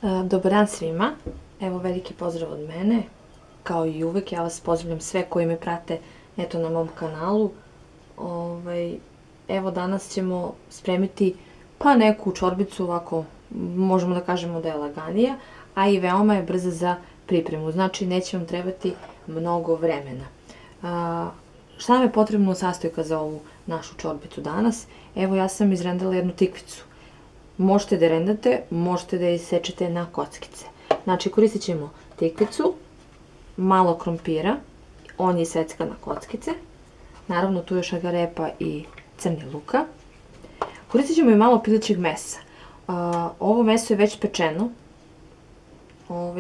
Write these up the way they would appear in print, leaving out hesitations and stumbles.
Dobar dan svima, evo veliki pozdrav od mene, kao i uvek ja vas pozdravljam sve koji me prate na mom kanalu. Evo danas ćemo spremiti pa neku čorbicu, ovako možemo da kažemo da je laganija, a i veoma je brza za pripremu, znači neće vam trebati mnogo vremena. Šta nam je potrebno sastojka za ovu našu čorbicu danas? Evo ja sam izrendala jednu tikvicu. Možete da je rendate, možete da je isečete na kockice. Znači koristit ćemo tikvicu, malo krompira, on je iseckan na kockice, naravno tu je šargarepa i crni luka. Koristit ćemo i malo pilećeg mesa. Ovo meso je već pečeno,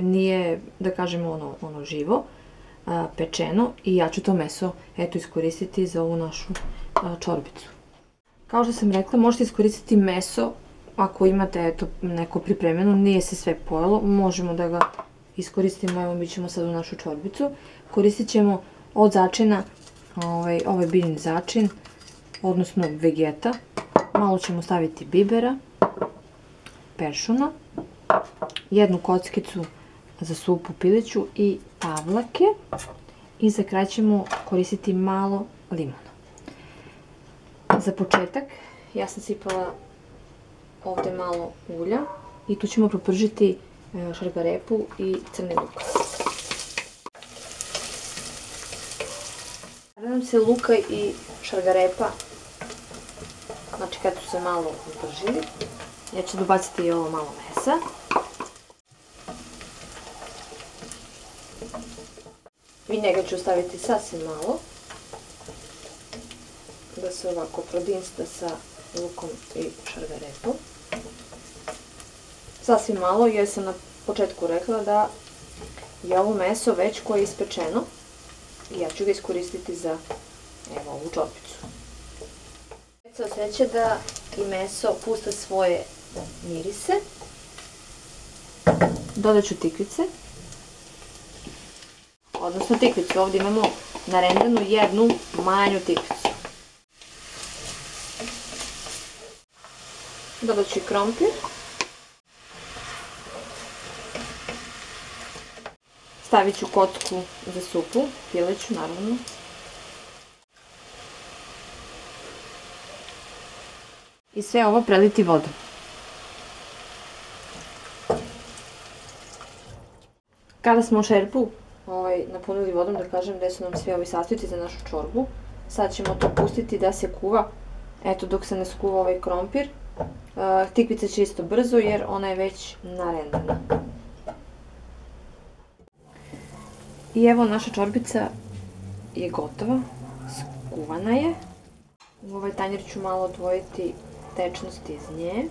nije da kažemo ono živo, pečeno, i ja ću to meso iskoristiti za ovu našu čorbicu. Kao što sam rekla, možete iskoristiti meso ako imate neko pripremljeno, nije se sve pojelo, možemo da ga iskoristimo. Evo mi ćemo sad u našu čorbicu. Koristit ćemo od začina, ovaj biljni začin, odnosno vegeta. Malo ćemo staviti bibera, peršuna, jednu kockicu za supu pileću i pavlake, i za kraj ćemo koristiti malo limuna. Za početak ja sam sipala ovde malo ulja i tu ćemo propržiti šargarepu i crni luk. Kada nam se luka i šargarepa, znači kad su se malo upržili, ja ću dobaciti i ovo malo mesa. I njega ću staviti sasvim malo, da se ovako prodinsta sa lukom i šargarepom. Sasvim malo, jer sam na početku rekla da je ovo meso već koje je ispečeno i ja ću ga iskoristiti za ovu čorbicu. Već se osjeća da i meso pušta svoje mirise. Dodat ću tikvice, odnosno tikvicu. Ovdje imamo narendanu jednu manju tikvicu. Dodat ću i krompir. Stavit ću kocku za supu, pileću naravno. I sve ovo preliti vodom. Kada smo šerpu napunili vodom, da kažem gde su nam svi ovi sastojci za našu čorbu, sad ćemo to pustiti da se kuva, dok se ne skuva ovaj krompir. Tikvica će isto brzo jer ona je već narendana. I evo naša čorbica je gotova, skuvana je. U ovaj tanjir ću malo odvojiti tečnost iz nje.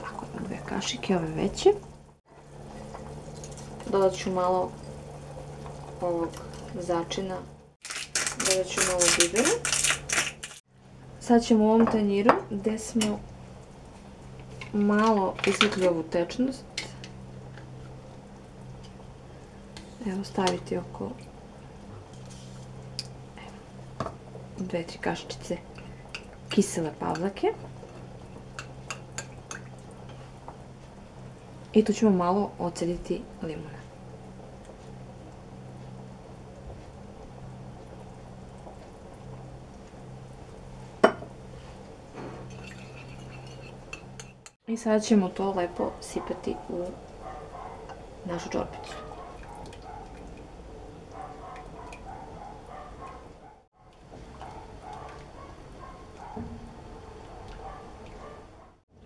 Tako, dve kašike, ove veće. Dodat ću malo ovog začina, dodat ću malo bibera. Sad ćemo u ovom tanjiru, gde smo malo izvukli ovu tečnost, staviti oko 2-3 kašičice kisele pavlake. I tu ćemo malo ocediti limuna. I sada ćemo to lepo sipati u našu čorbicu.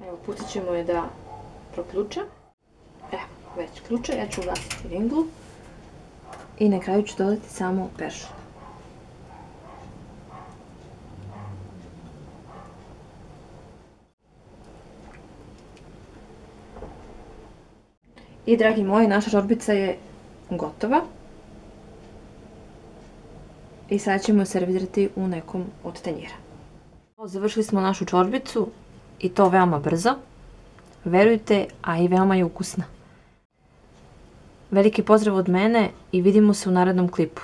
Evo, pustit ćemo je da proključa. Evo, već ključa. Ja ću ugasiti ringlu i na kraju ću dodati samo peršun. I dragi moji, naša čorbica je gotova. I sada ćemo je servirati u nekom od tanjira. Završili smo našu čorbicu i to veoma brzo. Verujte, a i veoma je ukusna. Veliki pozdrav od mene i vidimo se u narednom klipu.